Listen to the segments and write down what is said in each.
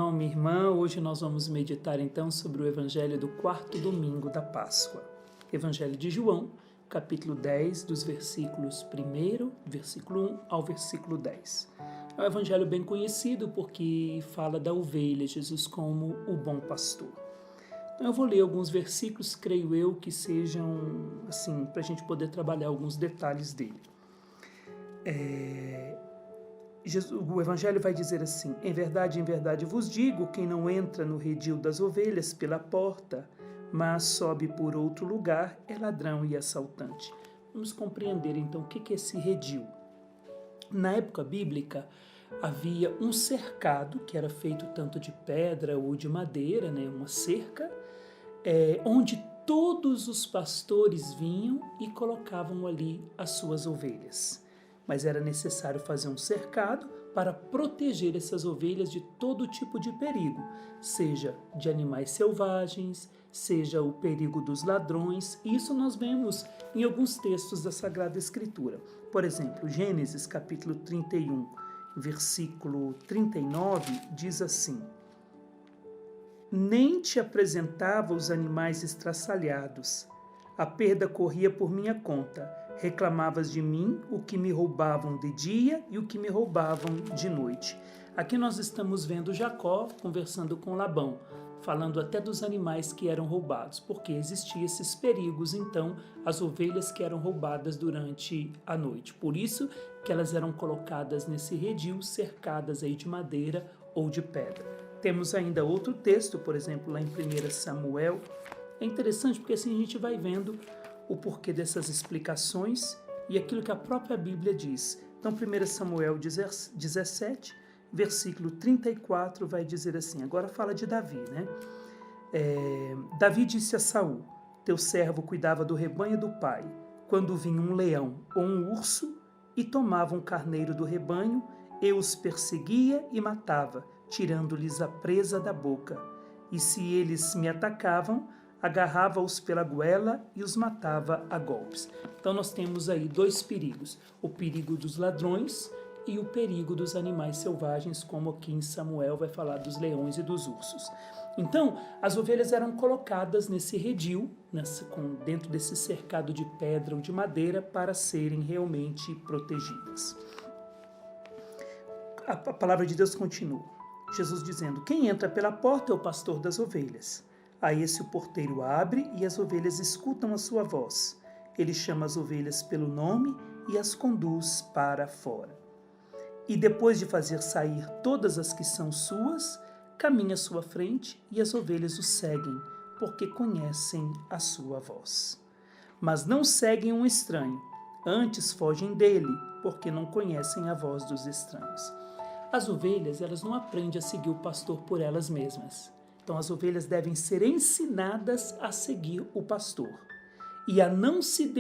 irmão, minha irmã, hoje nós vamos meditar então sobre o Evangelho do quarto domingo da Páscoa. Evangelho de João, capítulo 10, dos versículos 1 ao versículo 10. É um evangelho bem conhecido porque fala da ovelha, Jesus como o bom pastor. Então eu vou ler alguns versículos, creio eu, que sejam assim, para a gente poder trabalhar alguns detalhes dele. O Evangelho vai dizer assim: em verdade vos digo, quem não entra no redil das ovelhas pela porta, mas sobe por outro lugar, é ladrão e assaltante. Vamos compreender então o que é esse redil. Na época bíblica, havia um cercado que era feito tanto de pedra ou de madeira, uma cerca, onde todos os pastores vinham e colocavam ali as suas ovelhas. Mas era necessário fazer um cercado para proteger essas ovelhas de todo tipo de perigo, seja de animais selvagens, seja o perigo dos ladrões. Isso nós vemos em alguns textos da Sagrada Escritura. Por exemplo, Gênesis capítulo 31, versículo 39, diz assim: nem te apresentava os animais estraçalhados, a perda corria por minha conta. Reclamavas de mim o que me roubavam de dia e o que me roubavam de noite. Aqui nós estamos vendo Jacó conversando com Labão, falando até dos animais que eram roubados, porque existiam esses perigos, então, as ovelhas que eram roubadas durante a noite. Por isso que elas eram colocadas nesse redil, cercadas aí de madeira ou de pedra. Temos ainda outro texto, por exemplo, lá em 1 Samuel. É interessante porque assim a gente vai vendo o porquê dessas explicações e aquilo que a própria Bíblia diz. Então, 1 Samuel 17, versículo 34, vai dizer assim, agora fala de Davi, Davi disse a Saul: teu servo cuidava do rebanho do pai, quando vinha um leão ou um urso e tomava um carneiro do rebanho, eu os perseguia e matava, tirando-lhes a presa da boca. E se eles me atacavam, agarrava-os pela goela e os matava a golpes. Então nós temos aí dois perigos, o perigo dos ladrões e o perigo dos animais selvagens, como aqui em Samuel vai falar dos leões e dos ursos. Então, as ovelhas eram colocadas nesse redil, dentro desse cercado de pedra ou de madeira, para serem realmente protegidas. A palavra de Deus continua, Jesus dizendo: quem entra pela porta é o pastor das ovelhas. A esse o porteiro abre e as ovelhas escutam a sua voz. Ele chama as ovelhas pelo nome e as conduz para fora. E depois de fazer sair todas as que são suas, caminha à sua frente e as ovelhas o seguem, porque conhecem a sua voz. Mas não seguem um estranho, antes fogem dele, porque não conhecem a voz dos estranhos. As ovelhas, elas não aprendem a seguir o pastor por elas mesmas. Então, as ovelhas devem ser ensinadas a seguir o pastor e a não se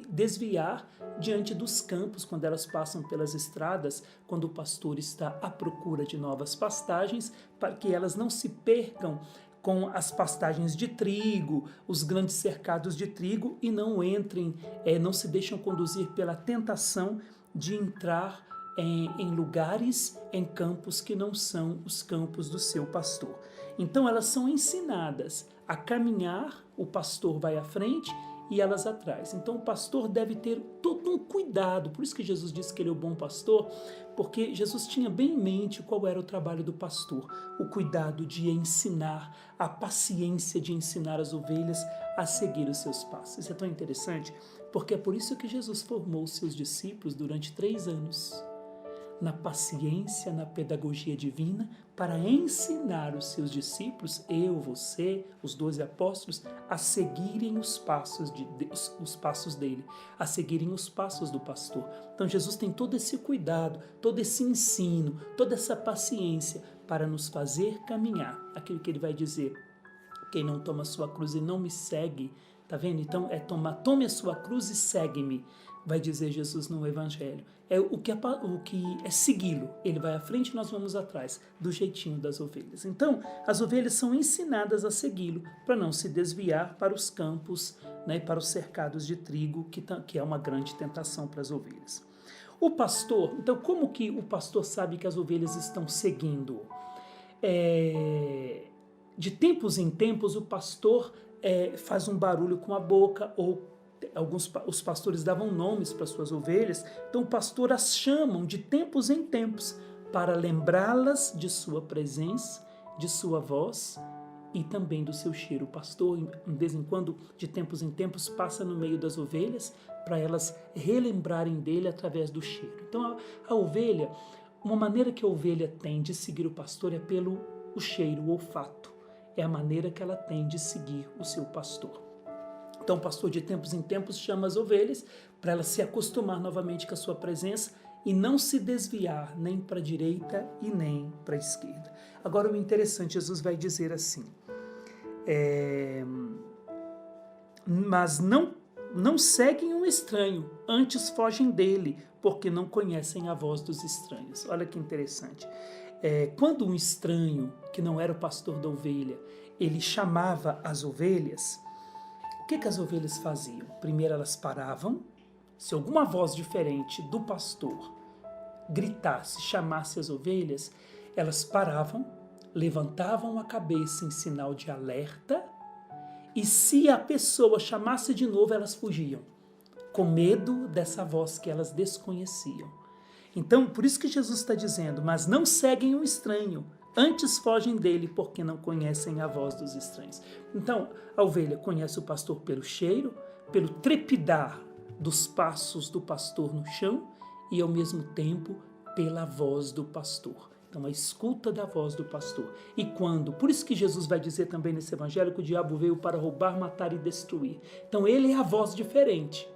desviar diante dos campos quando elas passam pelas estradas, quando o pastor está à procura de novas pastagens, para que elas não se percam com as pastagens de trigo, os grandes cercados de trigo, e não entrem, não se deixam conduzir pela tentação de entrar em lugares, em campos que não são os campos do seu pastor. Então elas são ensinadas a caminhar, o pastor vai à frente e elas atrás. Então o pastor deve ter todo um cuidado, por isso que Jesus disse que ele é o bom pastor, porque Jesus tinha bem em mente qual era o trabalho do pastor, o cuidado de ensinar, a paciência de ensinar as ovelhas a seguir os seus passos. Isso é tão interessante, porque é por isso que Jesus formou os seus discípulos durante 3 anos. Na paciência, na pedagogia divina, para ensinar os seus discípulos, eu, você, os 12 apóstolos, a seguirem os passos dele, a seguirem os passos do pastor. Então Jesus tem todo esse cuidado, todo esse ensino, toda essa paciência para nos fazer caminhar. Aquilo que ele vai dizer: quem não toma a sua cruz e não me segue, tá vendo? Então tome a sua cruz e segue-me, vai dizer Jesus no Evangelho. O que é segui-lo. Ele vai à frente e nós vamos atrás, do jeitinho das ovelhas. Então, as ovelhas são ensinadas a segui-lo, para não se desviar para os campos, para os cercados de trigo, que é uma grande tentação para as ovelhas. O pastor, então como que o pastor sabe que as ovelhas estão seguindo-o? de tempos em tempos o pastor faz um barulho com a boca, ou os pastores davam nomes para suas ovelhas, então o pastor as chamam de tempos em tempos para lembrá-las de sua presença, de sua voz e também do seu cheiro. O pastor, de vez em quando, de tempos em tempos, passa no meio das ovelhas para elas relembrarem dele através do cheiro. Então a ovelha, uma maneira que a ovelha tem de seguir o pastor é pelo o cheiro, o olfato. É a maneira que ela tem de seguir o seu pastor. Então o pastor de tempos em tempos chama as ovelhas para elas se acostumar novamente com a sua presença e não se desviar nem para a direita e nem para a esquerda. Agora o interessante, Jesus vai dizer assim, mas não seguem um estranho, antes fogem dele, porque não conhecem a voz dos estranhos. Olha que interessante. Quando um estranho, que não era o pastor da ovelha, ele chamava as ovelhas, o que as ovelhas faziam? Primeiro elas paravam, se alguma voz diferente do pastor gritasse, chamasse as ovelhas, elas paravam, levantavam a cabeça em sinal de alerta, e se a pessoa chamasse de novo, elas fugiam, com medo dessa voz que elas desconheciam. Então, por isso que Jesus está dizendo, mas não seguem o estranho, antes fogem dele, porque não conhecem a voz dos estranhos. Então, a ovelha conhece o pastor pelo cheiro, pelo trepidar dos passos do pastor no chão e, ao mesmo tempo, pela voz do pastor. Então, a escuta da voz do pastor. E quando, por isso que Jesus vai dizer também nesse evangelho que o diabo veio para roubar, matar e destruir. Então, ele é a voz diferente.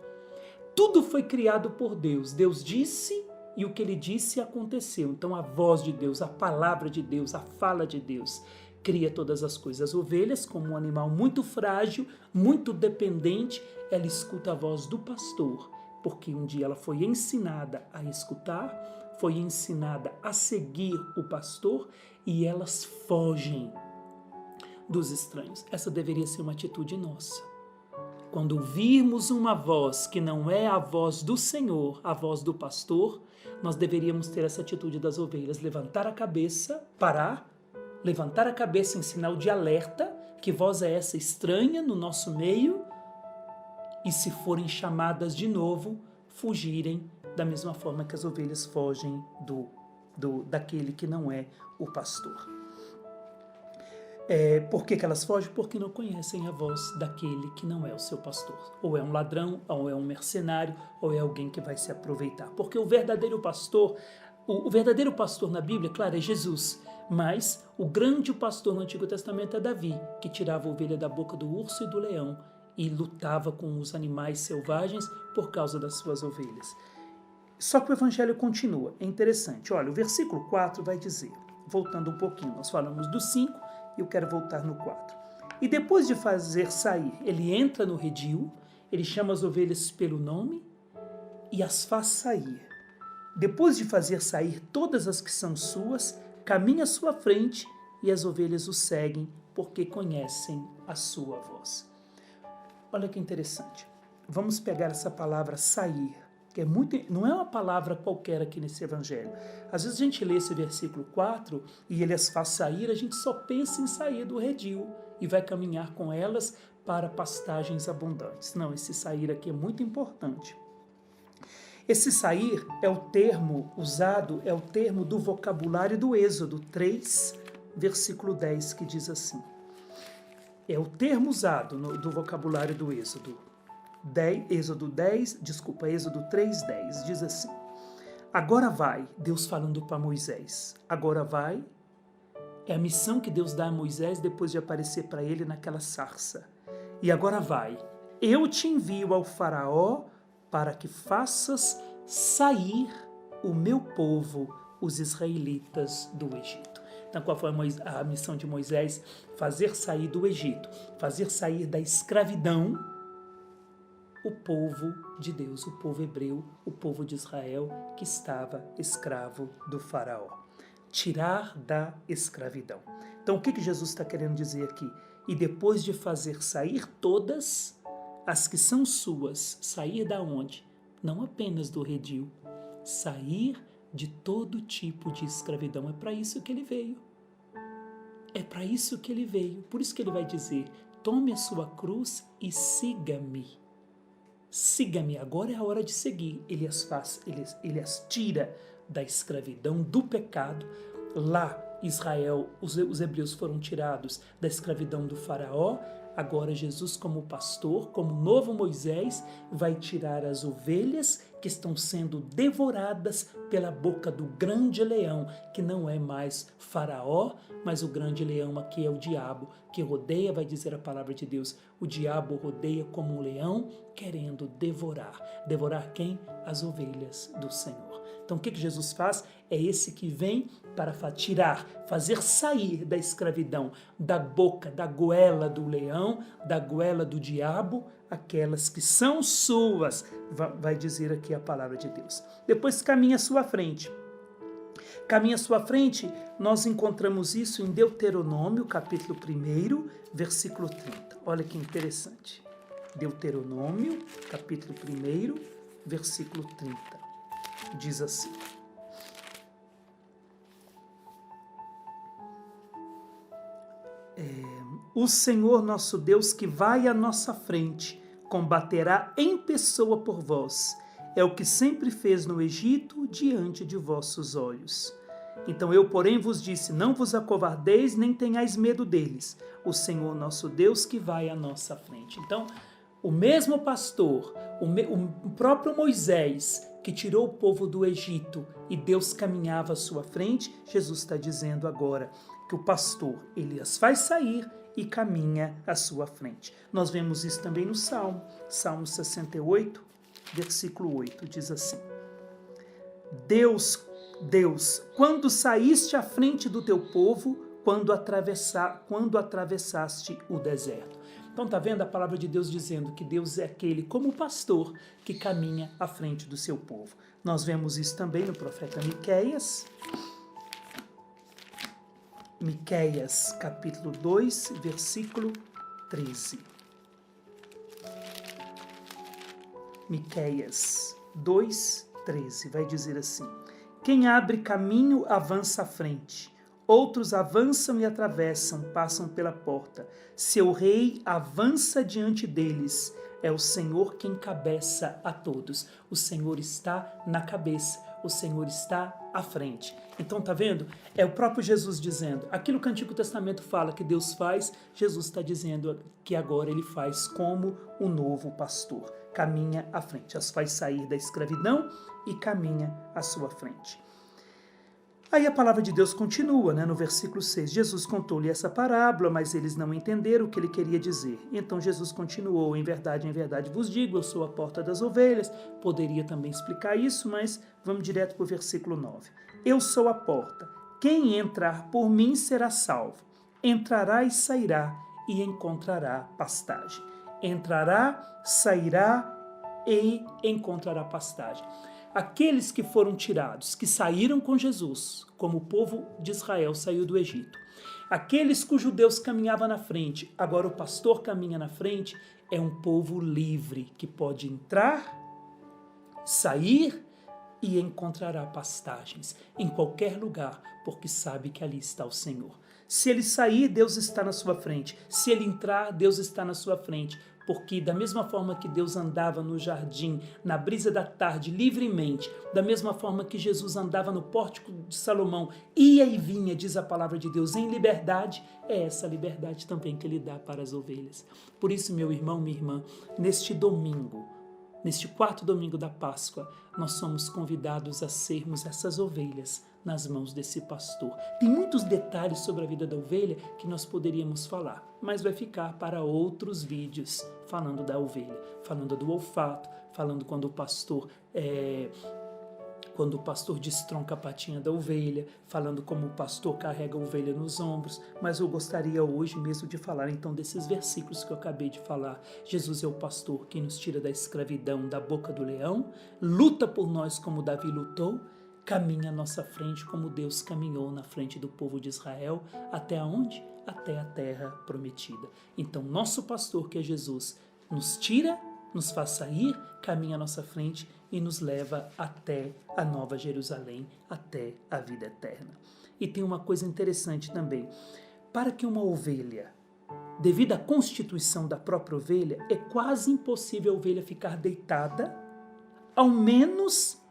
Tudo foi criado por Deus. Deus disse e o que ele disse aconteceu. Então a voz de Deus, a palavra de Deus, a fala de Deus cria todas as coisas. As ovelhas, como um animal muito frágil, muito dependente, ela escuta a voz do pastor, porque um dia ela foi ensinada a escutar, foi ensinada a seguir o pastor e elas fogem dos estranhos. Essa deveria ser uma atitude nossa. Quando ouvirmos uma voz que não é a voz do Senhor, a voz do pastor, nós deveríamos ter essa atitude das ovelhas, levantar a cabeça, parar, levantar a cabeça em sinal de alerta, que voz é essa estranha no nosso meio, e se forem chamadas de novo, fugirem da mesma forma que as ovelhas fogem daquele que não é o pastor. Por que elas fogem? Porque não conhecem a voz daquele que não é o seu pastor. Ou é um ladrão, ou é um mercenário, ou é alguém que vai se aproveitar. Porque o verdadeiro pastor na Bíblia, claro, é Jesus. Mas o grande pastor no Antigo Testamento é Davi, que tirava a ovelha da boca do urso e do leão e lutava com os animais selvagens por causa das suas ovelhas. Só que o evangelho continua. É interessante. Olha, o versículo 4 vai dizer, voltando um pouquinho, nós falamos do 5, e eu quero voltar no 4. E depois de fazer sair, ele entra no redil, ele chama as ovelhas pelo nome e as faz sair. Depois de fazer sair todas as que são suas, caminha à sua frente e as ovelhas o seguem, porque conhecem a sua voz. Olha que interessante. Vamos pegar essa palavra sair, que não é uma palavra qualquer aqui nesse evangelho. Às vezes a gente lê esse versículo 4 e ele as faz sair, a gente só pensa em sair do redil e vai caminhar com elas para pastagens abundantes. Não, esse sair aqui é muito importante. Esse sair é o termo usado, é o termo do vocabulário do Êxodo 3, versículo 10, que diz assim. É o termo usado do vocabulário do Êxodo. Êxodo 3:10 diz assim: agora vai, Deus falando para Moisés, agora vai, é a missão que Deus dá a Moisés depois de aparecer para ele naquela sarça. E agora vai, eu te envio ao faraó para que faças sair o meu povo, os israelitas, do Egito. Então, qual foi a missão de Moisés? Fazer sair do Egito, fazer sair da escravidão o povo de Deus, o povo hebreu, o povo de Israel, que estava escravo do faraó. Tirar da escravidão. Então, o que Jesus está querendo dizer aqui? E depois de fazer sair todas as que são suas, sair da onde? Não apenas do redil, sair de todo tipo de escravidão. É para isso que ele veio. É para isso que ele veio. Por isso que ele vai dizer: tome a sua cruz e siga-me. Siga-me, agora é a hora de seguir. Ele as tira da escravidão, do pecado. Lá, Israel, os hebreus foram tirados da escravidão do faraó. Agora Jesus, como pastor, como novo Moisés, vai tirar as ovelhas que estão sendo devoradas pela boca do grande leão, que não é mais faraó, mas o grande leão aqui é o diabo, que rodeia, vai dizer a palavra de Deus, o diabo rodeia como um leão, querendo devorar. Devorar quem? As ovelhas do Senhor. Então o que Jesus faz? É esse que vem para tirar, fazer sair da escravidão, da boca, da goela do leão, da goela do diabo, aquelas que são suas, vai dizer aqui a palavra de Deus. Depois caminha à sua frente. Caminha à sua frente, nós encontramos isso em Deuteronômio, capítulo 1, versículo 30. Olha que interessante. Deuteronômio, capítulo 1, versículo 30. Diz assim: o Senhor nosso Deus que vai à nossa frente, combaterá em pessoa por vós. É o que sempre fez no Egito, diante de vossos olhos. Então eu, porém, vos disse, não vos acovardeis, nem tenhais medo deles. O Senhor nosso Deus que vai à nossa frente. Então, o mesmo pastor, o próprio Moisés, que tirou o povo do Egito e Deus caminhava à sua frente, Jesus está dizendo agora que o pastor, ele as faz sair e caminha à sua frente. Nós vemos isso também no Salmo 68, versículo 8, diz assim: Deus, quando saíste à frente do teu povo, quando atravessaste o deserto. Então está vendo a palavra de Deus dizendo que Deus é aquele como pastor que caminha à frente do seu povo. Nós vemos isso também no profeta Miqueias. Miqueias, capítulo 2, versículo 13. Miqueias 2, 13 vai dizer assim: quem abre caminho avança à frente. Outros avançam e atravessam, passam pela porta. Seu rei avança diante deles. É o Senhor quem encabeça a todos. O Senhor está na cabeça. O Senhor está à frente. Então, tá vendo? É o próprio Jesus dizendo. Aquilo que o Antigo Testamento fala que Deus faz, Jesus está dizendo que agora ele faz como o novo pastor. Caminha à frente. As faz sair da escravidão e caminha à sua frente. Aí a palavra de Deus continua, no versículo 6. Jesus contou-lhe essa parábola, mas eles não entenderam o que ele queria dizer. Então Jesus continuou: em verdade vos digo, eu sou a porta das ovelhas. Poderia também explicar isso, mas vamos direto para o versículo 9. Eu sou a porta. Quem entrar por mim será salvo. Entrará e sairá e encontrará pastagem. Entrará, sairá e encontrará pastagem. Aqueles que foram tirados, que saíram com Jesus, como o povo de Israel saiu do Egito, aqueles cujo Deus caminhava na frente, agora o pastor caminha na frente, é um povo livre, que pode entrar, sair e encontrará pastagens em qualquer lugar, porque sabe que ali está o Senhor. Se ele sair, Deus está na sua frente. Se ele entrar, Deus está na sua frente. Porque da mesma forma que Deus andava no jardim, na brisa da tarde, livremente, da mesma forma que Jesus andava no pórtico de Salomão, ia e vinha, diz a palavra de Deus, em liberdade, é essa liberdade também que ele dá para as ovelhas. Por isso, meu irmão, minha irmã, neste domingo, neste quarto domingo da Páscoa, nós somos convidados a sermos essas ovelhas nas mãos desse pastor. Tem muitos detalhes sobre a vida da ovelha que nós poderíamos falar, mas vai ficar para outros vídeos falando da ovelha, falando do olfato, falando quando o pastor destronca a patinha da ovelha, falando como o pastor carrega a ovelha nos ombros, mas eu gostaria hoje mesmo de falar então desses versículos que eu acabei de falar. Jesus é o pastor que nos tira da escravidão, da boca do leão, luta por nós como Davi lutou, caminha à nossa frente como Deus caminhou na frente do povo de Israel, até onde? Até a terra prometida. Então, nosso pastor, que é Jesus, nos tira, nos faz sair, caminha à nossa frente e nos leva até a Nova Jerusalém, até a vida eterna. E tem uma coisa interessante também. para que uma ovelha, devido à constituição da própria ovelha, é quase impossível a ovelha ficar deitada, ao menos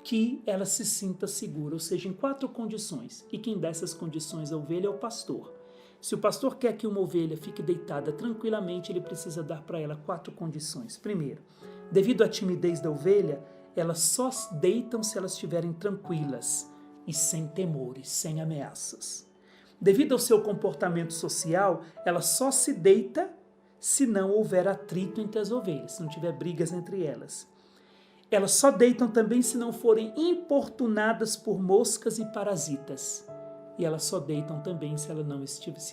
que ela se sinta segura, ou seja, em 4 condições. E quem dá essas condições à ovelha é o pastor. Se o pastor quer que uma ovelha fique deitada tranquilamente, ele precisa dar para ela 4 condições. Primeiro, devido à timidez da ovelha, elas só deitam se elas estiverem tranquilas e sem temores, sem ameaças. Devido ao seu comportamento social, ela só se deita se não houver atrito entre as ovelhas, se não tiver brigas entre elas. Elas só deitam também se não forem importunadas por moscas e parasitas. E elas só deitam também se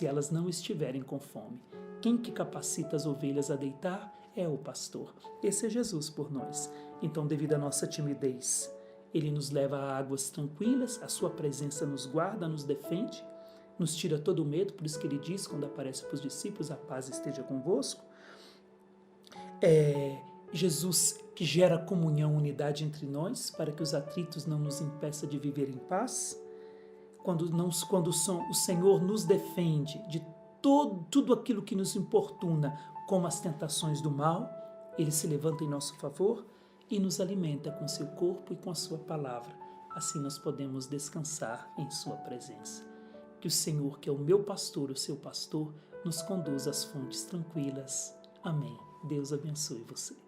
elas não estiverem com fome. Quem que capacita as ovelhas a deitar é o pastor. Esse é Jesus por nós. Então, devido à nossa timidez, ele nos leva a águas tranquilas, a sua presença nos guarda, nos defende, nos tira todo o medo, por isso que ele diz, quando aparece para os discípulos, a paz esteja convosco. Jesus que gera comunhão, unidade entre nós, para que os atritos não nos impeçam de viver em paz. Quando o Senhor nos defende de tudo aquilo que nos importuna, como as tentações do mal, ele se levanta em nosso favor e nos alimenta com seu corpo e com a sua palavra. Assim nós podemos descansar em sua presença. Que o Senhor, que é o meu pastor, o seu pastor, nos conduza às fontes tranquilas. Amém. Deus abençoe você.